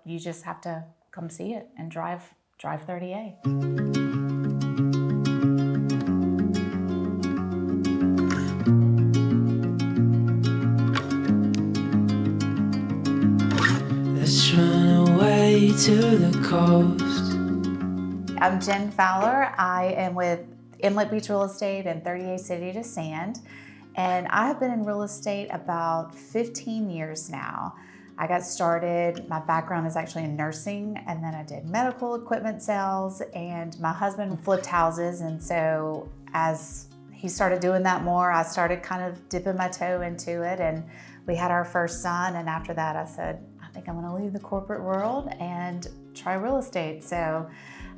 you just have to come see it and drive 30A. Let's run away to the coast. I'm Jen Fowler. I am with Inlet Beach Real Estate and 30A City to Sand. And I have been in real estate about 15 years now. I got started, my background is actually in nursing, and then I did medical equipment sales, and my husband flipped houses. And so as he started doing that more, I started kind of dipping my toe into it, and we had our first son. And after that, I said, I think I'm gonna leave the corporate world and try real estate. So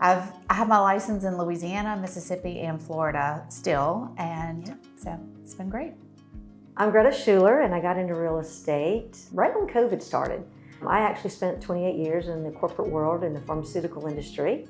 I have my license in Louisiana, Mississippi, and Florida still, and so it's been great. I'm Greta Schuler, and I got into real estate right when COVID started. I actually spent 28 years in the corporate world in the pharmaceutical industry,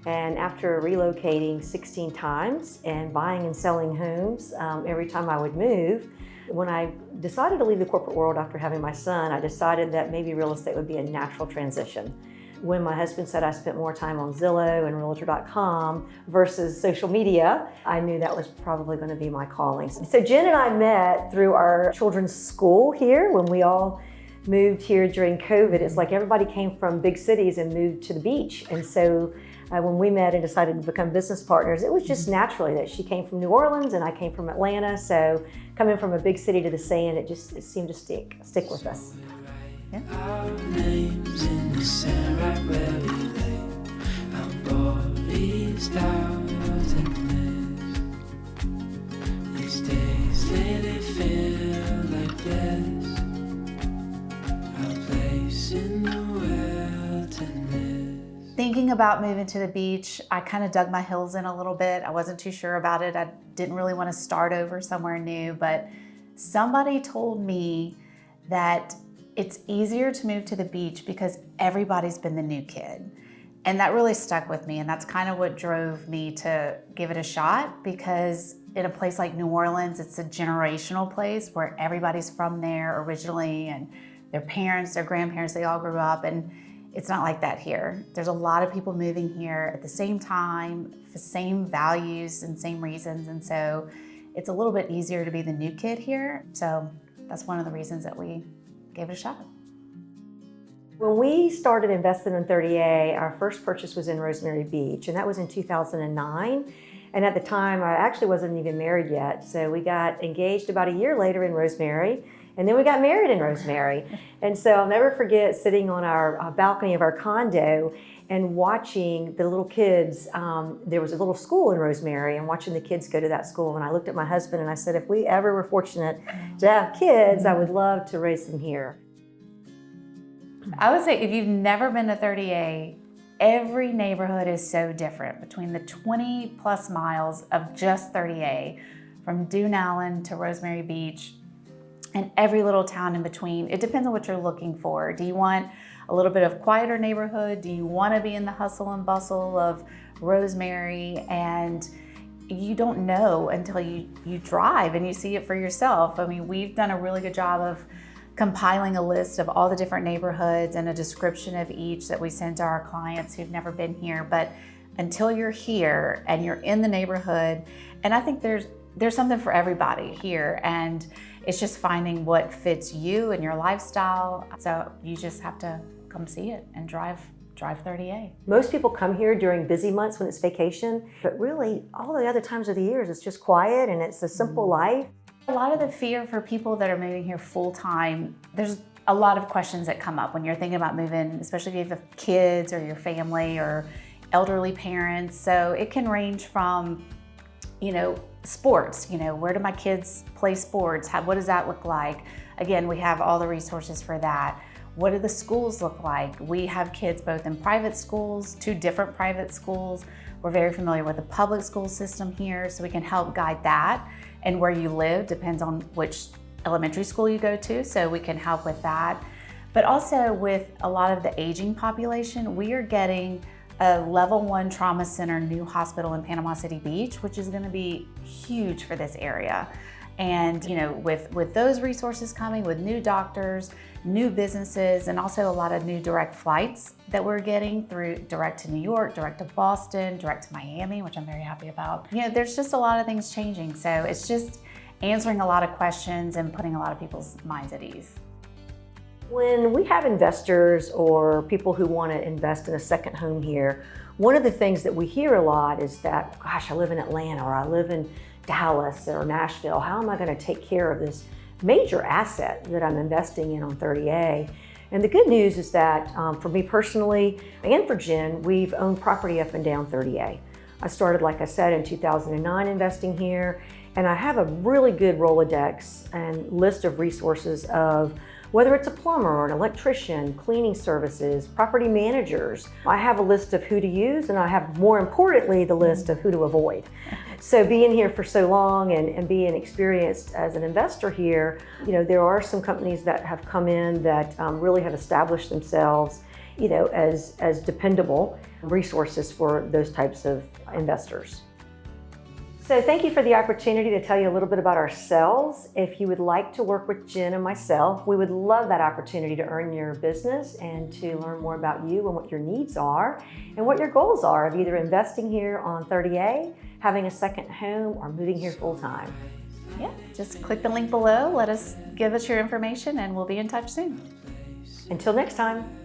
and after relocating 16 times and buying and selling homes every time I would move, when I decided to leave the corporate world after having my son, I decided that maybe real estate would be a natural transition. When my husband said I spent more time on Zillow and Realtor.com versus social media, I knew that was probably going to be my calling. So Jen and I met through our children's school here when we all moved here during COVID. It's like everybody came from big cities and moved to the beach. And so when we met and decided to become business partners, it was just naturally that she came from New Orleans and I came from Atlanta. So coming from a big city to the sand, it seemed to stick with us. Yeah. Our names in the sand right where we lay. Our bodies down and these days lately feel like this. Our place in the wilderness. Thinking about moving to the beach, I kind of dug my heels in a little bit. I wasn't too sure about it. I didn't really want to start over somewhere new, but somebody told me that it's easier to move to the beach because everybody's been the new kid. And that really stuck with me. And that's kind of what drove me to give it a shot, because in a place like New Orleans, it's a generational place where everybody's from there originally, and their parents, their grandparents, they all grew up. And it's not like that here. There's a lot of people moving here at the same time, the same values and same reasons. And so it's a little bit easier to be the new kid here. So that's one of the reasons that we gave it a shot. When we started investing in 30A, our first purchase was in Rosemary Beach, and that was in 2009. And at the time, I actually wasn't even married yet. So we got engaged about a year later in Rosemary, and then we got married in Rosemary. And so I'll never forget sitting on our balcony of our condo and watching the little kids. There was a little school in Rosemary, and watching the kids go to that school. And I looked at my husband and I said, if we ever were fortunate to have kids, I would love to raise them here. I would say if you've never been to 30A, every neighborhood is so different. Between the 20 plus miles of just 30A, from Dune Allen to Rosemary Beach, and every little town in between, it depends on what you're looking for. Do you want a little bit of quieter neighborhood? Do you want to be in the hustle and bustle of Rosemary? And you don't know until you drive and you see it for yourself. I mean, we've done a really good job of compiling a list of all the different neighborhoods and a description of each that we send to our clients who've never been here. But until you're here and you're in the neighborhood, and I think there's something for everybody here, and it's just finding what fits you and your lifestyle. So you just have to come see it and drive 30A. Most people come here during busy months when it's vacation, but really all the other times of the years it's just quiet and it's a simple life. A lot of the fear for people that are moving here full time, there's a lot of questions that come up when you're thinking about moving, especially if you have kids or your family or elderly parents. So it can range from, sports, where do my kids play sports? What does that look like? Again, we have all the resources for that. What do the schools look like? We have kids both in private schools, 2 different private schools. We're very familiar with the public school system here, so we can help guide that. And where you live depends on which elementary school you go to, so we can help with that. But also with a lot of the aging population, we are getting a level 1 trauma center new hospital in Panama City Beach, which is gonna be huge for this area. And with those resources coming, with new doctors, new businesses, and also a lot of new direct flights that we're getting through direct to New York, direct to Boston, direct to Miami, which I'm very happy about. There's just a lot of things changing. So it's just answering a lot of questions and putting a lot of people's minds at ease. When we have investors or people who want to invest in a second home here, one of the things that we hear a lot is that, gosh, I live in Atlanta or I live in Dallas or Nashville. How am I going to take care of this major asset that I'm investing in on 30A? And the good news is that for me personally and for Jen, we've owned property up and down 30A. I started, like I said, in 2009 investing here, and I have a really good Rolodex and list of resources of whether it's a plumber or an electrician, cleaning services, property managers. I have a list of who to use, and I have, more importantly, the list of who to avoid. So being here for so long and being experienced as an investor here, there are some companies that have come in that really have established themselves, as dependable resources for those types of investors. So thank you for the opportunity to tell you a little bit about ourselves. If you would like to work with Jen and myself, we would love that opportunity to earn your business and to learn more about you and what your needs are and what your goals are of either investing here on 30A, having a second home, or moving here full time. Yeah, just click the link below, give us your information, and we'll be in touch soon. Until next time.